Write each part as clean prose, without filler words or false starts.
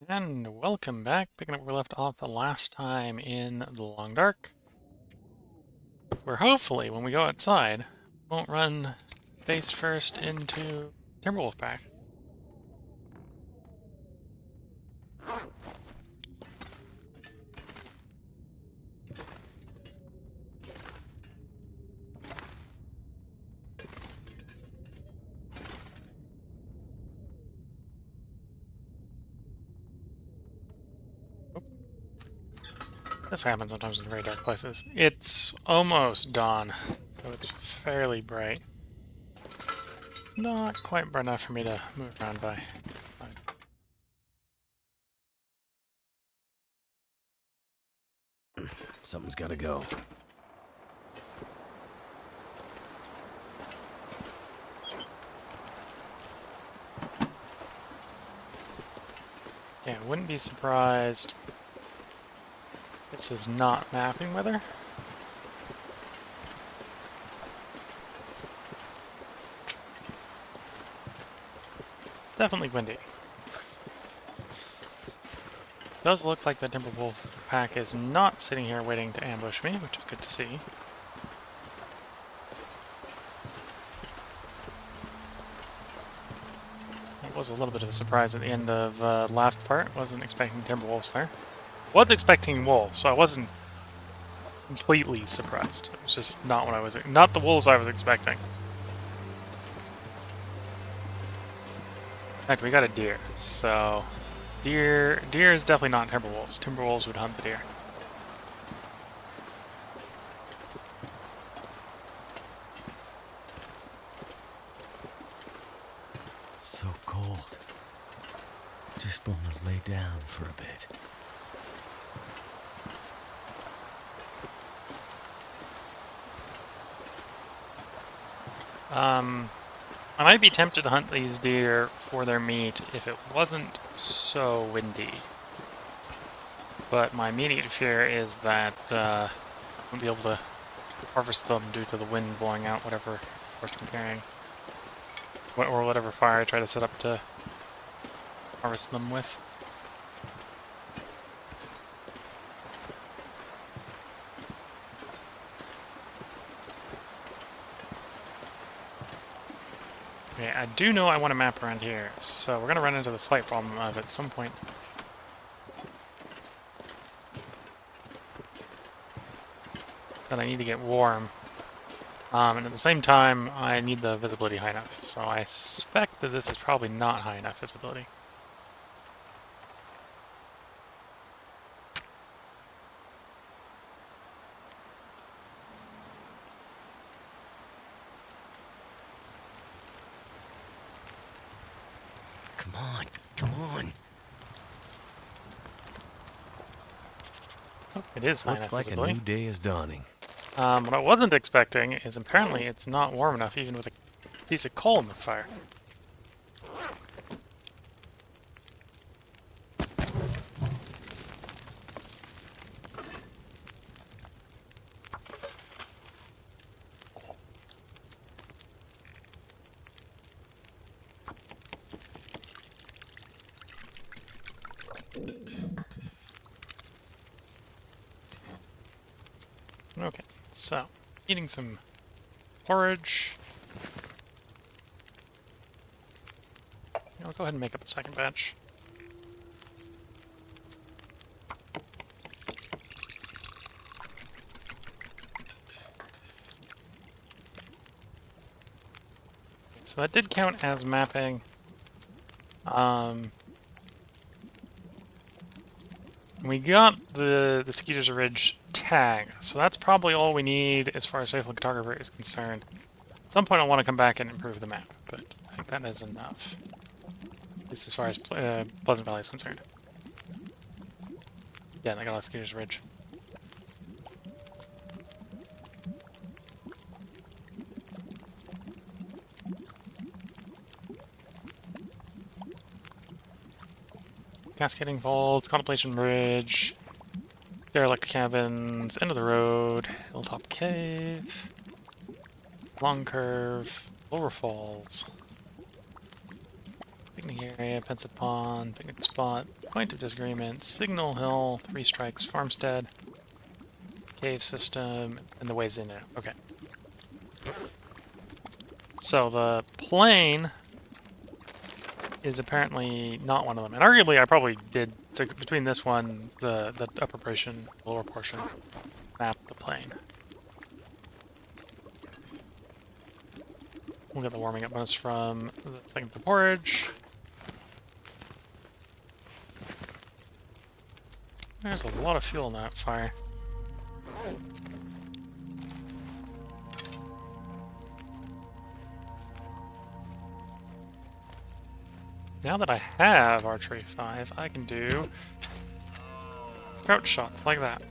And welcome back, picking up where we left off the last time in the Long Dark, where hopefully when we go outside, we won't run face first into Timberwolf pack. This happens sometimes in very dark places. It's almost dawn, so it's fairly bright. It's not quite bright enough for me to move around by. It's fine. Something's gotta go. Yeah, I wouldn't be surprised. This is not mapping weather. Definitely windy. Does look like the Timberwolf pack is not sitting here waiting to ambush me, which is good to see. It was a little bit of a surprise at the end of last part. Wasn't expecting Timberwolves there. Was expecting wolves, so I wasn't completely surprised. It was just not what I was, not the wolves I was expecting. In fact, we got a deer, so deer is definitely not Timberwolves. Timberwolves would hunt the deer. So cold. Just want to lay down for a bit. I might be tempted to hunt these deer for their meat if it wasn't so windy. But my immediate fear is that I won't be able to harvest them due to the wind blowing out whatever torch I'm carrying. Or whatever fire I try to set up to harvest them with. Okay, I do know I want to map around here, so we're going to run into the slight problem of at some point that I need to get warm. And at the same time, I need the visibility high enough, so I suspect that this is probably not high enough visibility. Come on, come on. Oh, it is high enough Looks like a visibility. new day is dawning. What I wasn't expecting is apparently it's not warm enough even with a piece of coal in the fire. Okay, so eating some porridge. I'll go ahead and make up a second batch. So that did count as mapping. We got the Skeeters Ridge tag, so that's probably all we need as far as Faithful Cartographer is concerned. At some point I'll want to come back and improve the map, but I think that is enough. At least as far as Pleasant Valley is concerned. Yeah, they got a Skeeters Ridge. Cascading Falls, Contemplation Bridge, Derelict Cabins, End of the Road, Hilltop Cave, Long Curve, Lower Falls, picnic area, Pensive Pond, picnic spot, point of disagreement, Signal Hill, 3 strikes, farmstead, cave system, and the ways in it. Okay. So the plain is apparently not one of them. And arguably I probably did, so between this one, the upper portion, lower portion, map the plain. We'll get the warming up bonus from the second to porridge. There's a lot of fuel in that fire. Now that I have archery 5, I can do crouch shots like that.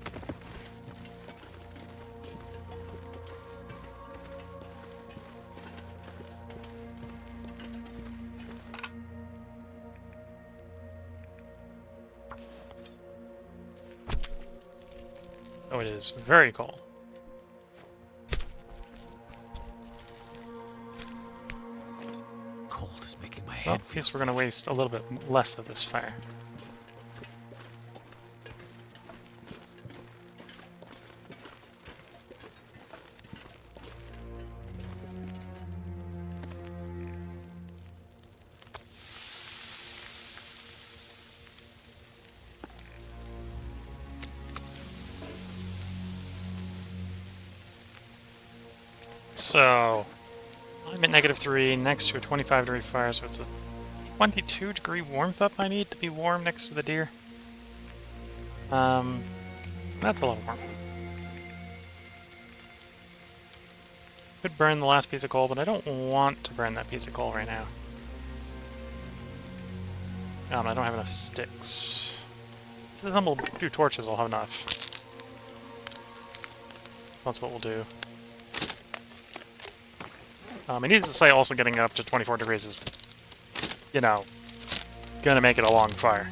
Oh, it is very cold. Cold is making my Well, head I guess we're going to waste a little bit less of this fire. So, I'm at -3 next to a 25-degree fire, so it's a 22-degree warmth up I need to be warm next to the deer. That's a lot of warmth. Could burn the last piece of coal, but I don't want to burn that piece of coal right now. I don't have enough sticks. The humble 2 torches will have enough. That's what we'll do. Needless to say, also getting up to 24 degrees is, you know, gonna make it a long fire.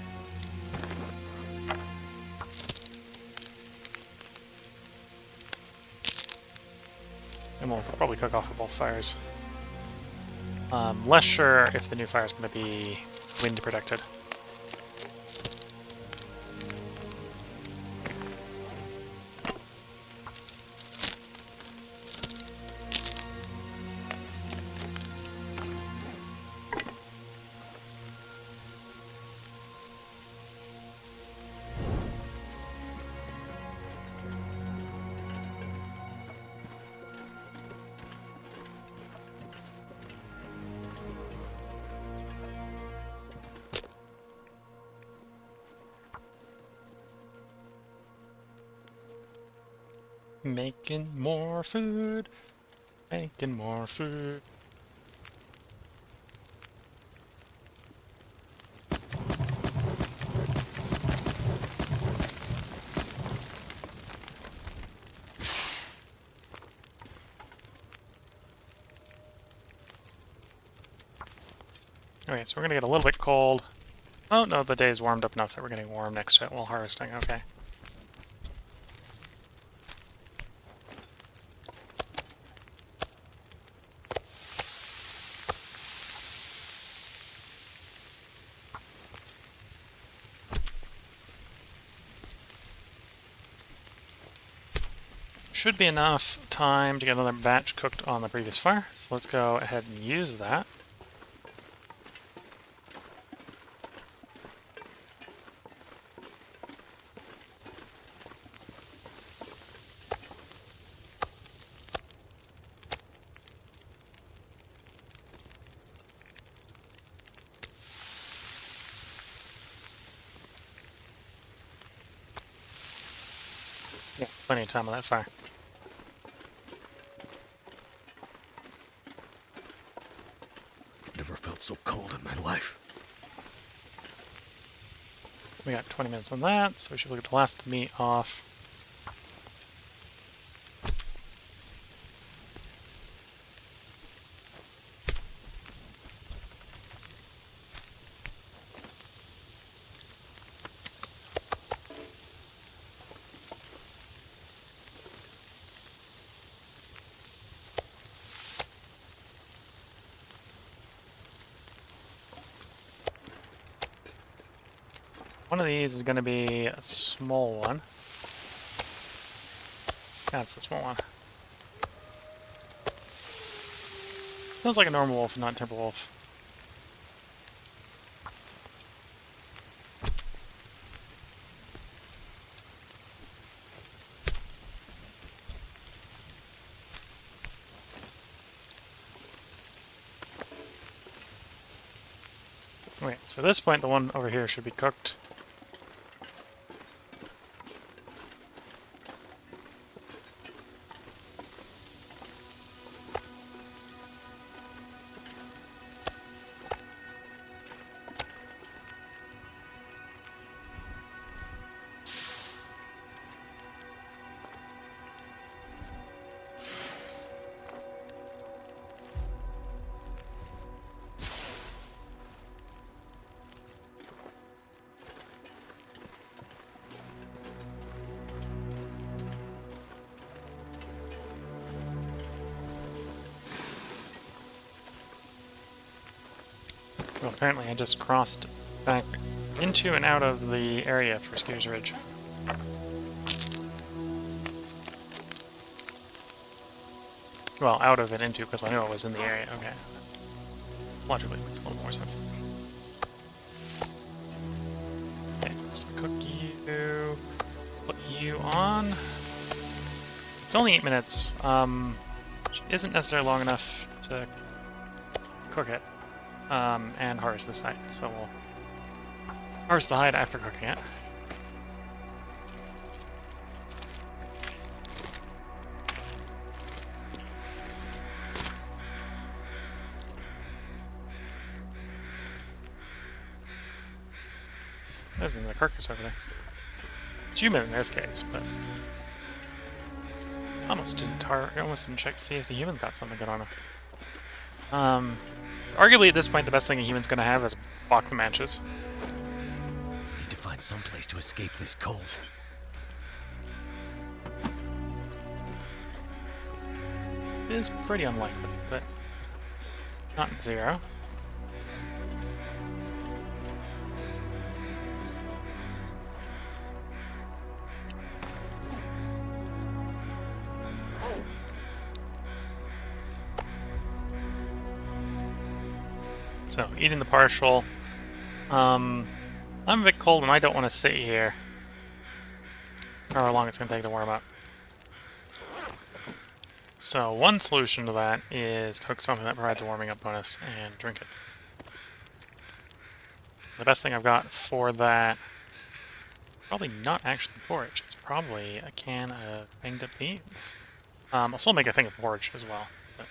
And we'll probably cook off of both fires. Less sure if the new fire is going to be wind protected. Making more food. Making more food. Okay, so we're gonna get a little bit cold. Oh no, the day's warmed up enough that we're getting warm next to it while harvesting. Okay. Should be enough time to get another batch cooked on the previous fire, so let's go ahead and use that. Yeah, plenty of time on that fire. Never felt so cold in my life. We got 20 minutes on that, so we should look at the last meat off. One of these is going to be a small one. That's the small one. Sounds like a normal wolf, not a timber wolf. Wait, so at this point the one over here should be cooked. Well, apparently I just crossed back into and out of the area for Skeeters Ridge. Well, out of it into, because I knew I was in the area. Okay. Logically, makes a little more sense. Okay, so cook you, put you on. It's only 8 minutes, which isn't necessarily long enough to cook it, and harvest this hide. So we'll harvest the hide after cooking it. There's another carcass over there. It's human in this case, but I almost didn't check to see if the human's got something good on him. Arguably at this point the best thing a human's gonna have is block the matches. Need to find some place to escape this cold. It is pretty unlikely, but not zero. So, eating the partial. I'm a bit cold and I don't want to sit here. Or how long it's going to take to warm up. So, one solution to that is cook something that provides a warming up bonus and drink it. The best thing I've got for that, probably not actually porridge, it's probably a can of banged up beans. I'll still make a thing of porridge as well. But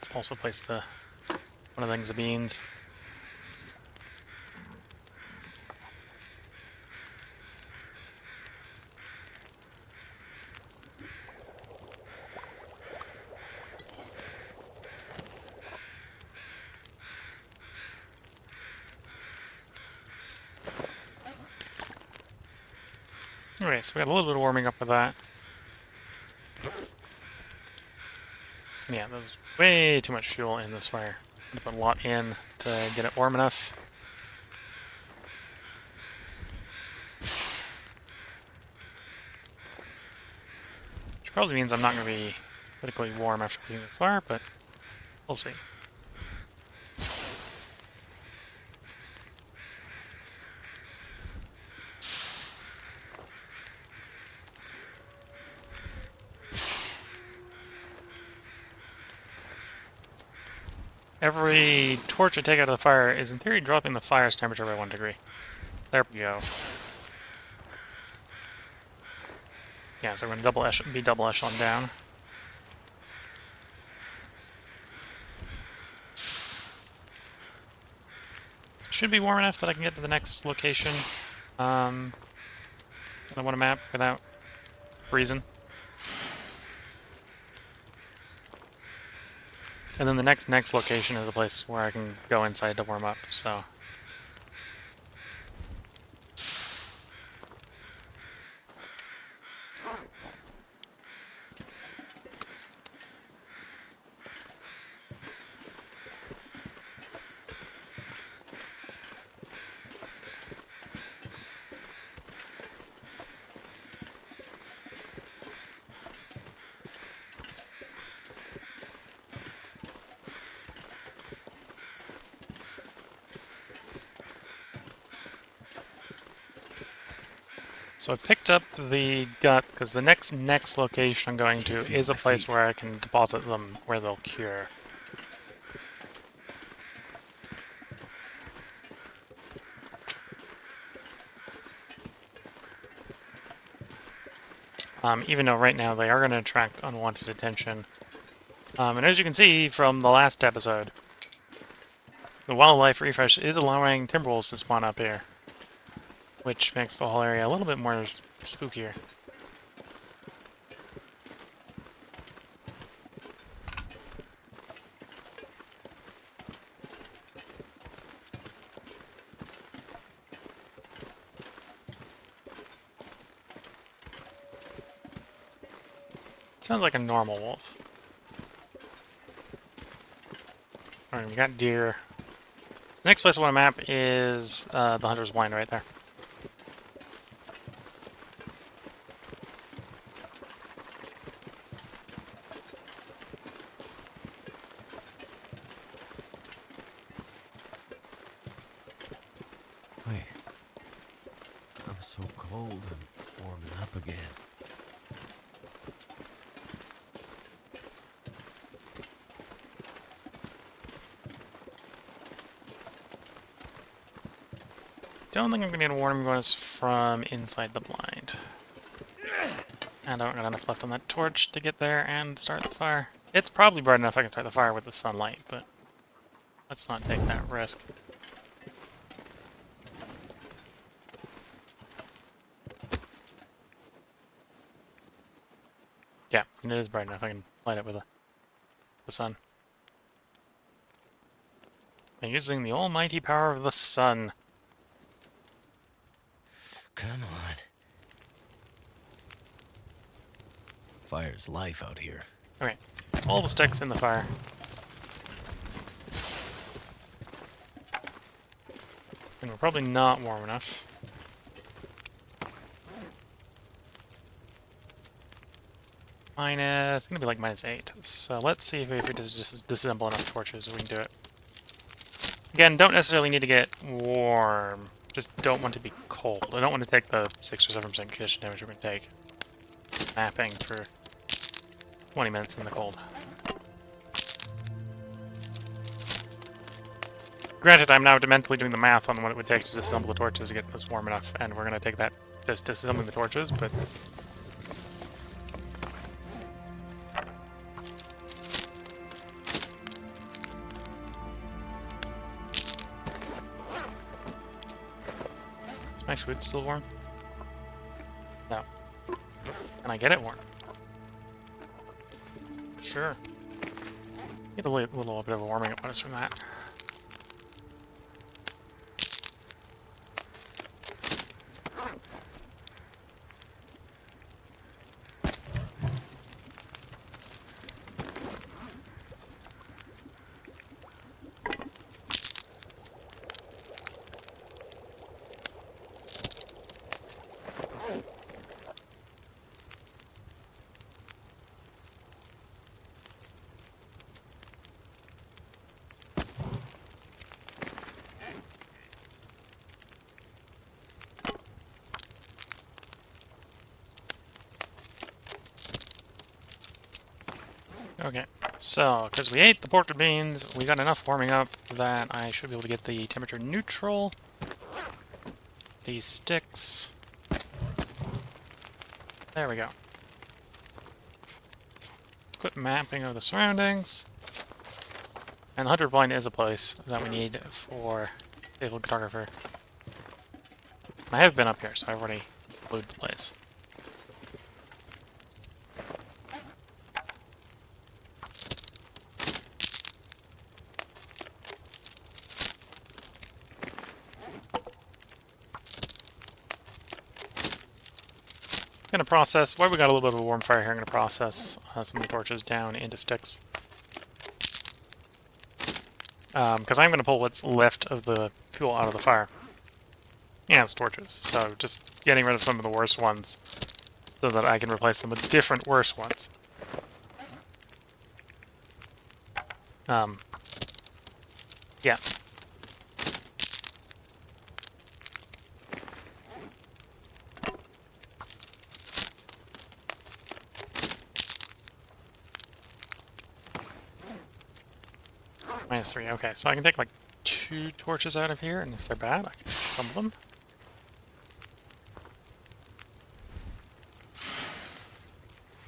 let's also place one of the things of beans. Alright, so we got a little bit of warming up with that. Yeah, there's way too much fuel in this fire. I put a lot in to get it warm enough. Which probably means I'm not going to be critically warm after cooking this fire, but we'll see. Every torch I take out of the fire is in theory dropping the fire's temperature by 1 degree. So there we go. Yeah, so we're going to be double echelon down. Should be warm enough that I can get to the next location. I want to map without freezing. And then the next location is a place where I can go inside to warm up, so. So I picked up the gut because the next location I'm going to is a place where I can deposit them where they'll cure. Even though right now they are going to attract unwanted attention. And as you can see from the last episode, the wildlife refresh is allowing timberwolves to spawn up here, which makes the whole area a little bit more spookier. Sounds like a normal wolf. Alright, we got deer. So the next place I want to map is the Hunter's Blind right there. Wait. I'm so cold and warming up again. Don't think I'm going to get warm bonus from inside the blind. And I don't got enough left on that torch to get there and start the fire. It's probably bright enough I can start the fire with the sunlight, but let's not take that risk. Yeah, it is bright enough I can light it with the sun. I'm using the almighty power of the sun. Come on. Fire's life out here. Okay, all the sticks in the fire. And we're probably not warm enough. It's gonna be like -8. So let's see if we just disassemble enough torches we can do it. Again, don't necessarily need to get warm. Just don't want to be cold. I don't want to take the 6 or 7% condition damage we're going to take. Mapping for 20 minutes in the cold. Granted, I'm now mentally doing the math on what it would take to disassemble the torches to get this warm enough, and we're going to take that just disassembling the torches, but... Is my food still warm? No. Can I get it warm? Sure. Get a little bit of a warming up bonus from that. Okay, so, because we ate the pork and beans, we got enough warming up that I should be able to get the temperature neutral. These sticks. There we go. Quit mapping of the surroundings. And the Hunter Blind is a place that we need for the photographer. I have been up here, so I've already looted the place. I'm going to process, while we got a little bit of a warm fire here, I'm going to process some of the torches down into sticks. Because I'm going to pull what's left of the fuel out of the fire. Yeah, it's torches, so just getting rid of some of the worst ones so that I can replace them with different worse ones. Yeah. -3. Okay, so I can take like 2 torches out of here, and if they're bad, I can disassemble them.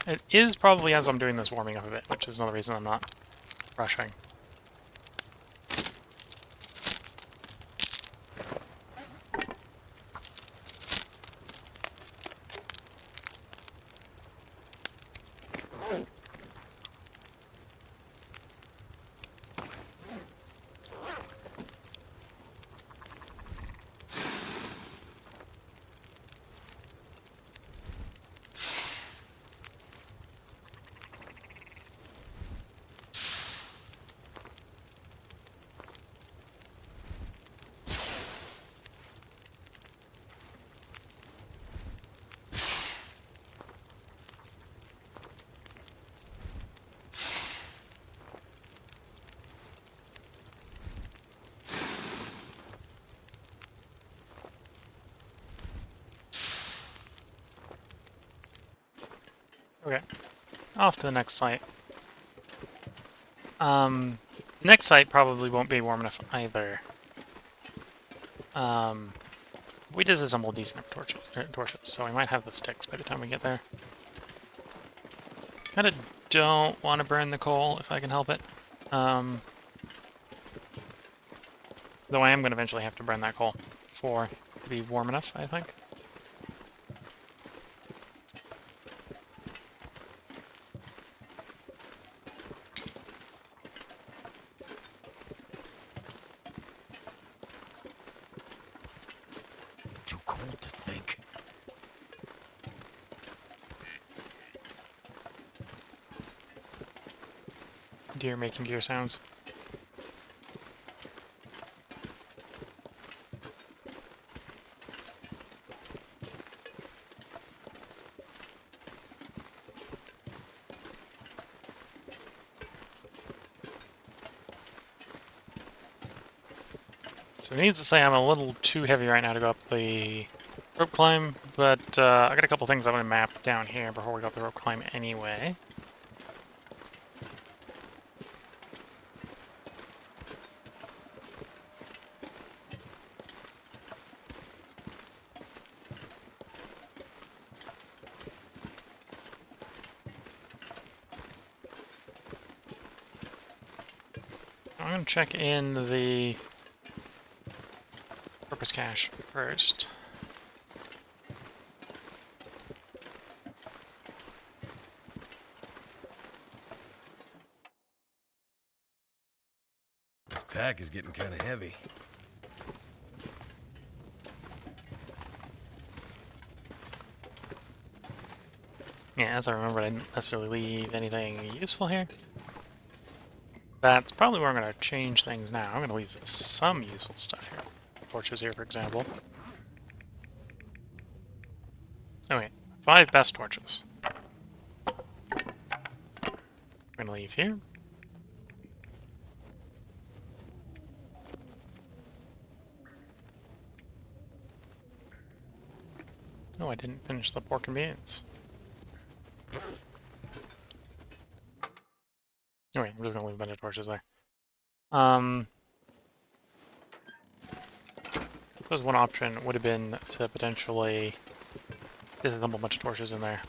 It is probably as I'm doing this warming up a bit, which is another reason I'm not rushing. Okay, off to the next site. The next site probably won't be warm enough either. We disassembled decent torches, so we might have the sticks by the time we get there. Kinda don't want to burn the coal if I can help it. Though I am going to eventually have to burn that coal for it to be warm enough, I think. Too cold to think. Deer making deer sounds. So needs to say I'm a little too heavy right now to go up the rope climb, but I got a couple things I want to map down here before we go up the rope climb anyway. I'm going to check in the purpose cache first. This pack is getting kind of heavy. Yeah, as I remember, I didn't necessarily leave anything useful here. That's probably where I'm going to change things now. I'm going to leave some useful stuff here. Torches here, for example. Oh wait, 5 best torches. I'm going to leave here. Oh, I didn't finish the pork and beans. Oh wait, I'm just going to leave a bunch of torches there. I suppose one option would have been to potentially disassemble a bunch of torches in there.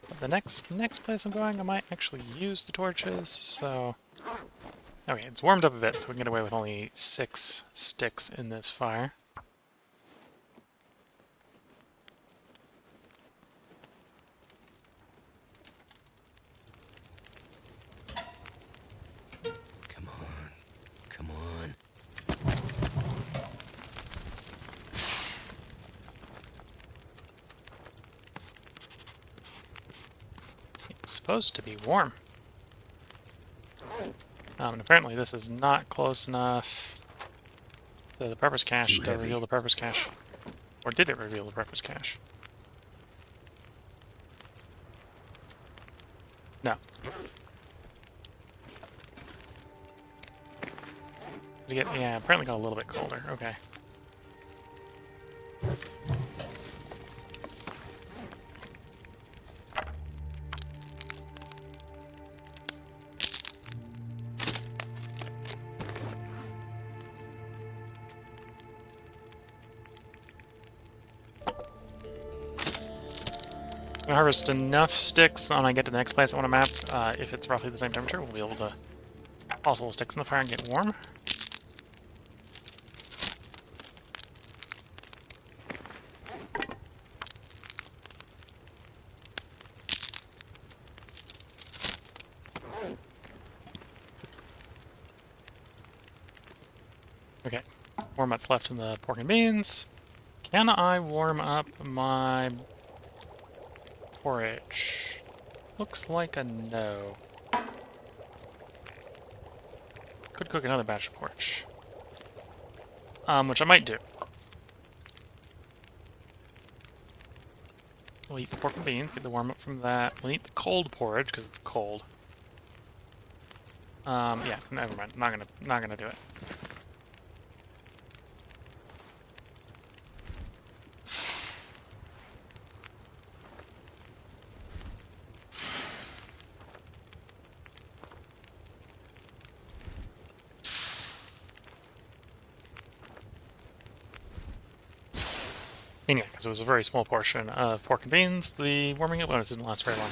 But the next place I'm going, I might actually use the torches, so... Okay, it's warmed up a bit, so we can get away with only 6 sticks in this fire. Come on. Come on. It's supposed to be warm. And apparently this is not close enough to the purpose cache to reveal the purpose cache. Or did it reveal the purpose cache? No. Yeah, apparently got a little bit colder. Okay. I harvest enough sticks when I get to the next place I want to map. If it's roughly the same temperature, we'll be able to toss little sticks in the fire and get warm. Okay, more mutts left in the pork and beans. Can I warm up my porridge? Looks like a no. Could cook another batch of porridge. Which I might do. We'll eat the pork and beans, get the warm up from that. We'll eat the cold porridge because it's cold. Yeah, never mind. Not gonna do it. And yeah, because it was a very small portion of pork and beans, the warming up bonus didn't last very long.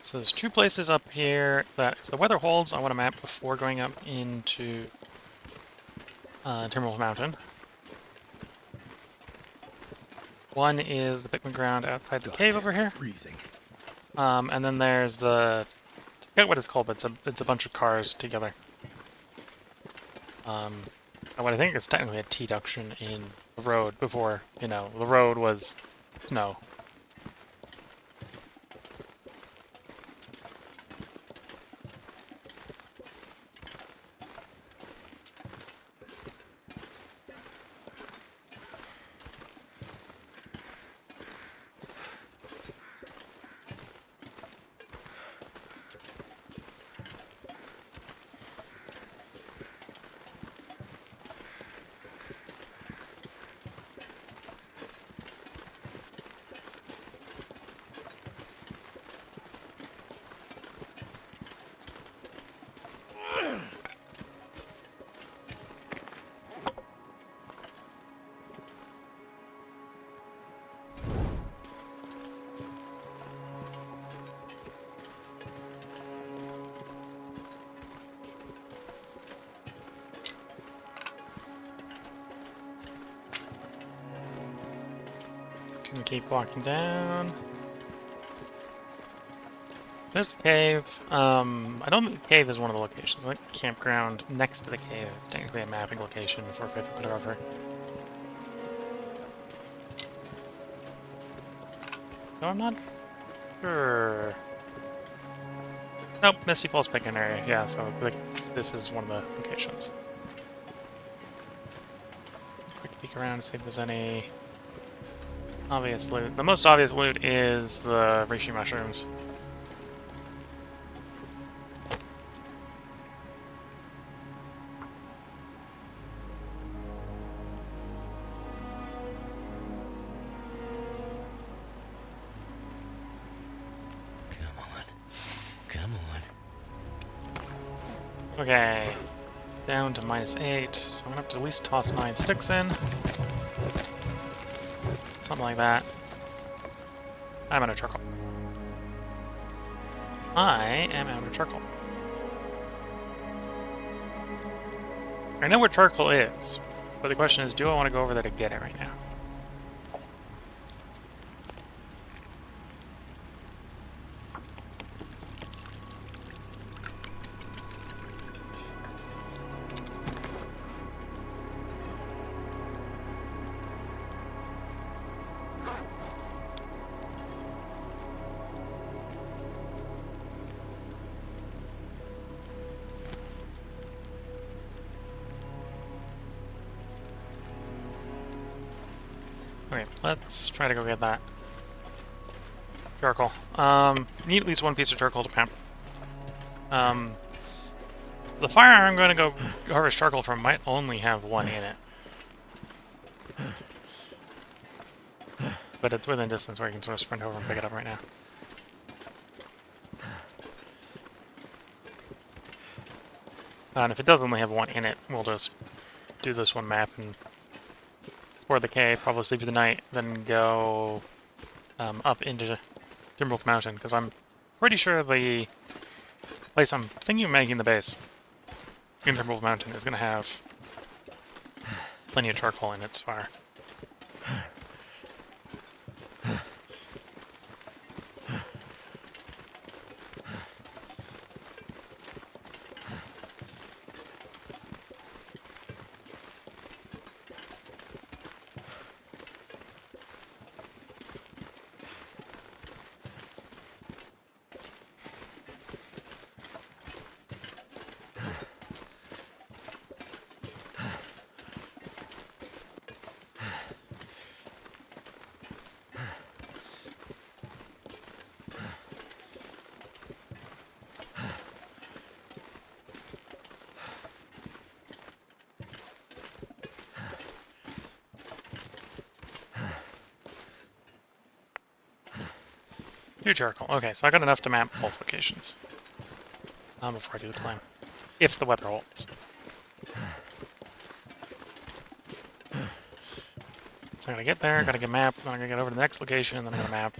So there's two places up here that, if the weather holds, I want to map before going up into Timberwolf Mountain. One is the picnic ground outside the cave over here. Freezing. And then there's the... I forget what it's called, but it's a bunch of cars together. What I think is technically a T-duction in the road before, you know, the road was snow. Gonna keep walking down. There's the cave. I don't think the cave is one of the locations. I think the campground next to the cave is technically a mapping location for Faithful Photographer. No, I'm not sure. Nope, Misty Falls Picnic area. Yeah, so like, this is one of the locations. Quick peek around to see if there's any obvious loot. The most obvious loot is the reishi mushrooms. Come on. Okay, down to -8, so I'm gonna have to at least toss 9 sticks in. Something like that. I'm out of charcoal. I am out of charcoal. I know where charcoal is, but the question is, do I want to go over there to get it right now? Okay, let's try to go get that Charcoal. Need at least one piece of charcoal to map. The fire I'm going to go harvest charcoal from might only have one in it. But it's within distance where I can sort of sprint over and pick it up right now. And if it does only have one in it, we'll just do this one map and explore the cave, probably sleep for the night, then go up into Timberwolf Mountain, because I'm pretty sure the place I'm thinking of making the base in Timberwolf Mountain is going to have plenty of charcoal in its fire. Two charcoal. Okay, so I got enough to map both locations before I do the climb. If the weather holds. So I'm gonna get there, gotta get map, then I'm gonna get over to the next location, and then I'm gonna map.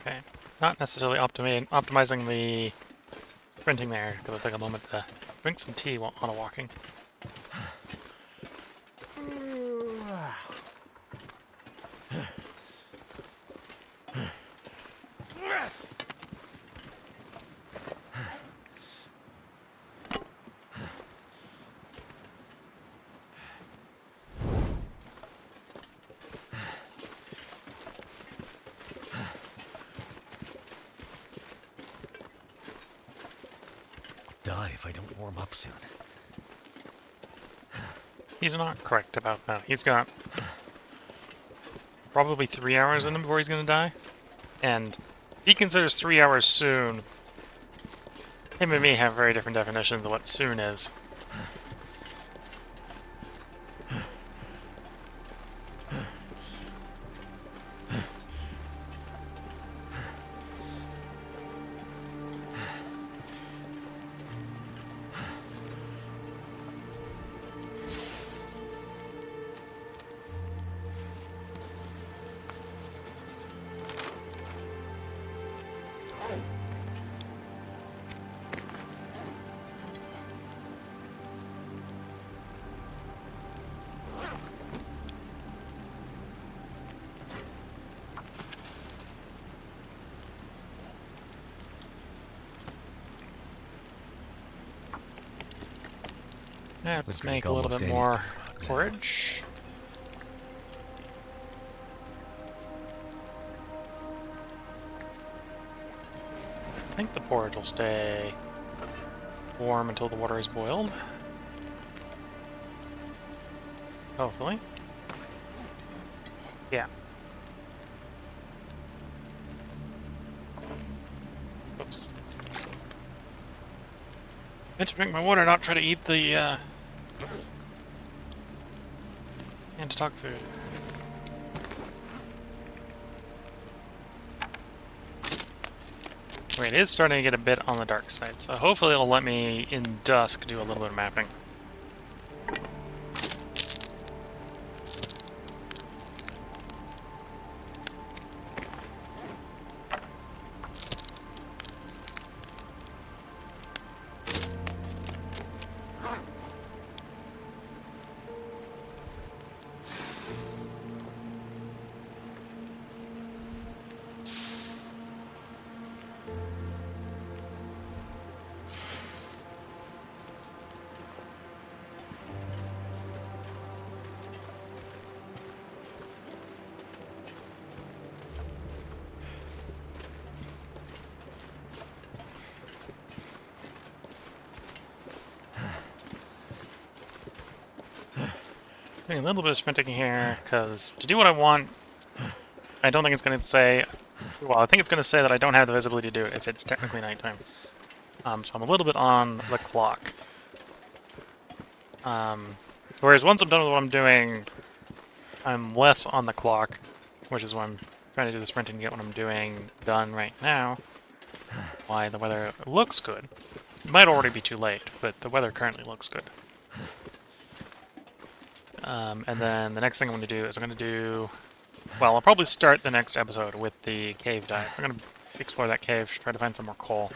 Okay. Not necessarily optimizing the sprinting there, because I took a moment to drink some tea while on a walking. Die if I don't warm up soon. He's not correct about that. He's got probably 3 hours in him before he's gonna die. And he considers 3 hours soon. Him and me have very different definitions of what soon is. Let's make a little bit more porridge. I think the porridge will stay warm until the water is boiled. Hopefully. Yeah. Oops. Meant to drink my water, not try to eat the and to talk food. Wait, it is starting to get a bit on the dark side, so hopefully it'll let me, in dusk, do a little bit of mapping. Doing a little bit of sprinting here, because to do what I want, I don't think it's going to say... Well, I think it's going to say that I don't have the visibility to do it if it's technically nighttime. So I'm a little bit on the clock. Whereas once I'm done with what I'm doing, I'm less on the clock, which is why I'm trying to do the sprinting to get what I'm doing done right now. Why the weather looks good. It might already be too late, but the weather currently looks good. And then the next thing I'm going to do is I'm going to do... Well, I'll probably start the next episode with the cave dive. I'm going to explore that cave, try to find some more coal.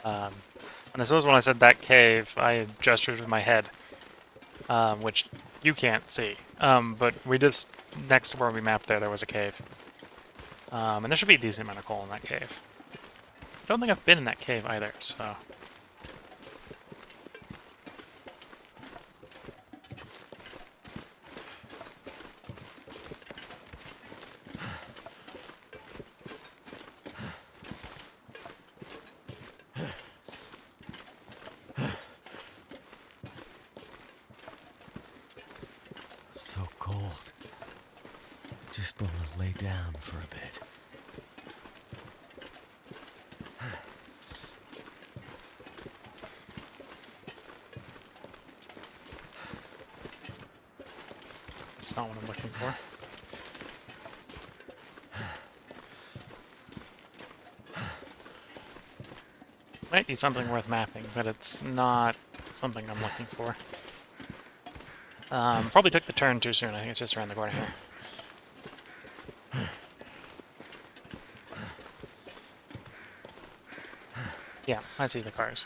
And I suppose when I said that cave, I gestured with my head, which you can't see. But we just, next to where we mapped there was a cave. And there should be a decent amount of coal in that cave. I don't think I've been in that cave either, so... So cold. Just want to lay down for a bit. That's not what I'm looking for. Might be something worth mapping, but it's not something I'm looking for. Probably took the turn too soon. I think it's just around the corner here. Yeah, I see the cars.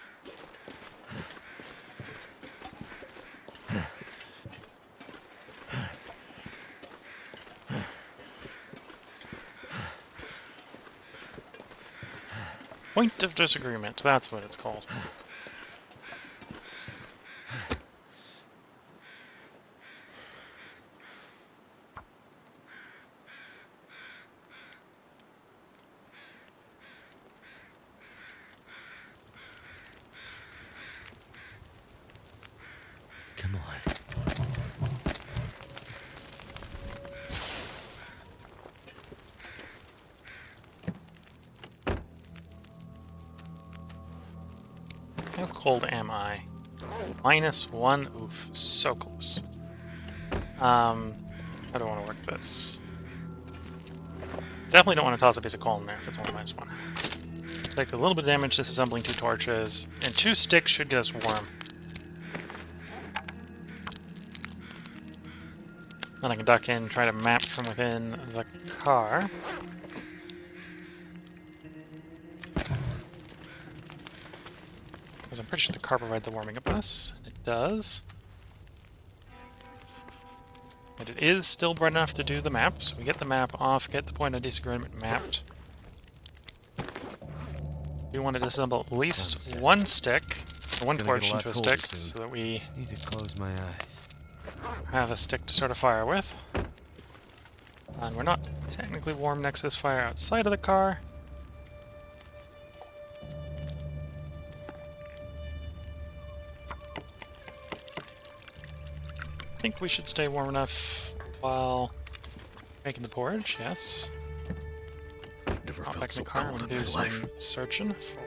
Point of disagreement, that's what it's called. Come on. How cold am I? -1. Oof, so close. How do I want to work this? Definitely don't want to toss a piece of coal in there if it's only -1. Take a little bit of damage disassembling 2 torches, and 2 sticks should get us warm. Then I can duck in and try to map from within the car. Because I'm pretty sure the car provides a warming up bonus. It does. And it is still bright enough to do the map, so we get the map off, get the point of disagreement mapped. We want to disassemble at least one stick, or one torch into a stick, so that we Just need to close my eyes. have a stick to start a fire with. And we're not technically warm next to this fire outside of the car. I think we should stay warm enough while making the porridge, yes. Never Hop felt back in so the car cold and in my do some life. searching for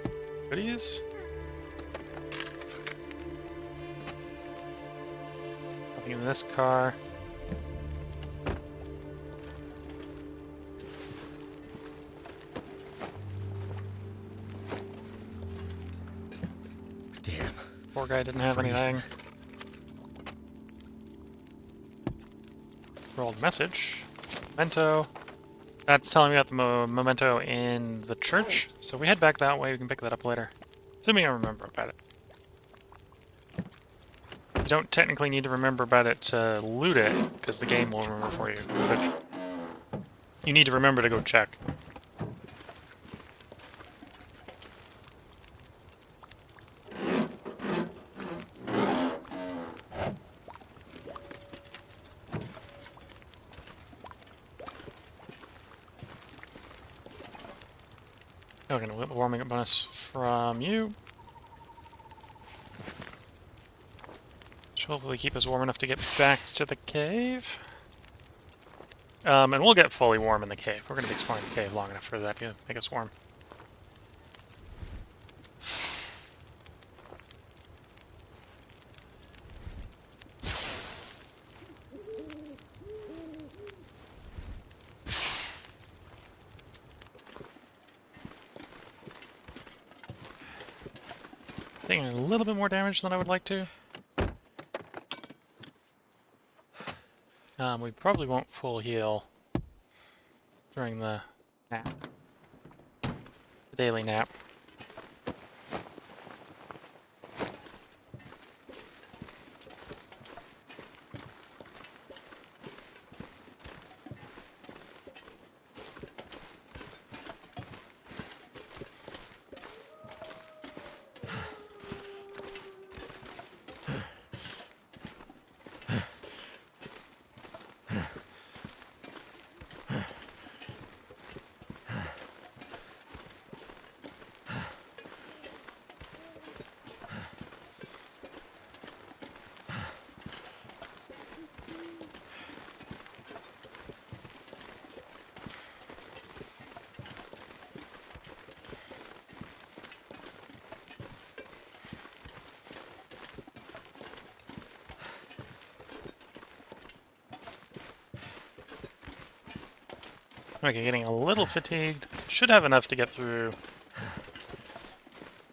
goodies. Nothing in this car. Damn. Poor guy didn't have Freezing. anything. Scrolled message. Memento. That's telling me about the memento in the church. So we head back that way. We can pick that up later. Assuming I remember about it. You don't technically need to remember about it to loot it, because the game will remember for you. But you need to remember to go check. Okay, a little warming up bonus from you. hopefully keep us warm enough to get back to the cave. And we'll get fully warm in the cave. We're going to be exploring the cave long enough for that to make us warm. Taking a little bit more damage than I would like to. We probably won't full heal during the nap. The daily nap. Okay, getting a little fatigued. Should have enough to get through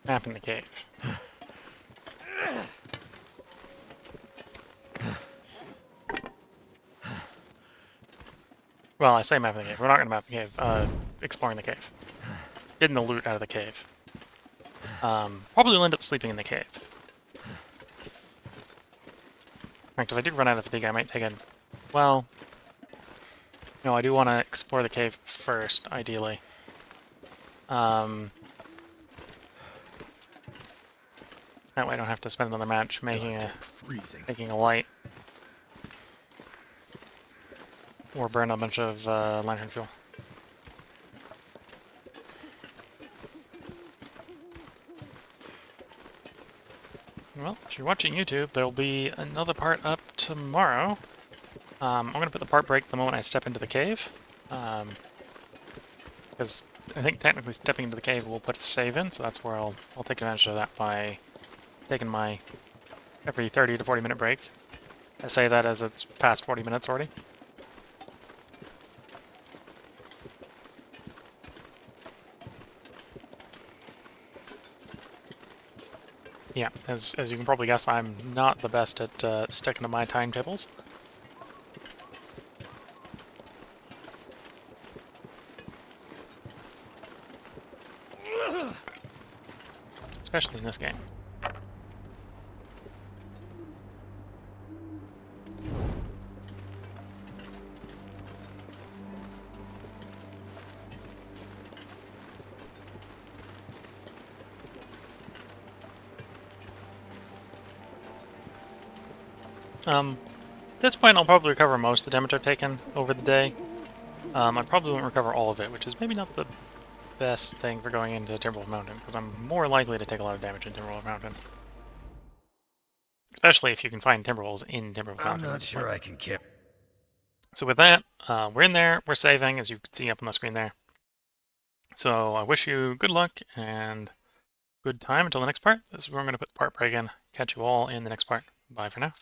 Mappin the cave. Well, I say mapping the cave. We're not going to map the cave. Exploring the cave. Getting the loot out of the cave. Probably will end up sleeping in the cave. In fact, if I do run out of fatigue, I might take a... Well... No, I do want to explore the cave first, ideally. That way I don't have to spend another match making a light. Or burn a bunch of lantern fuel. Well, if you're watching YouTube, there'll be another part up tomorrow. I'm going to put the part break the moment I step into the cave. Because I think technically stepping into the cave will put a save in, so that's where I'll take advantage of that by taking my every 30 to 40 minute break. I say that as it's past 40 minutes already. Yeah, as you can probably guess, I'm not the best at sticking to my timetables. Especially in this game. At this point, I'll probably recover most of the damage I've taken over the day. I probably won't recover all of it, which is maybe not the best thing for going into Timberwolf Mountain, because I'm more likely to take a lot of damage in Timberwolf Mountain. Especially if you can find Timberwolves in Timberwolf Mountain. I'm not sure I can care. So with that, we're in there, we're saving, as you can see up on the screen there. So I wish you good luck and good time until the next part. This is where I'm going to put the part break in. Catch you all in the next part. Bye for now.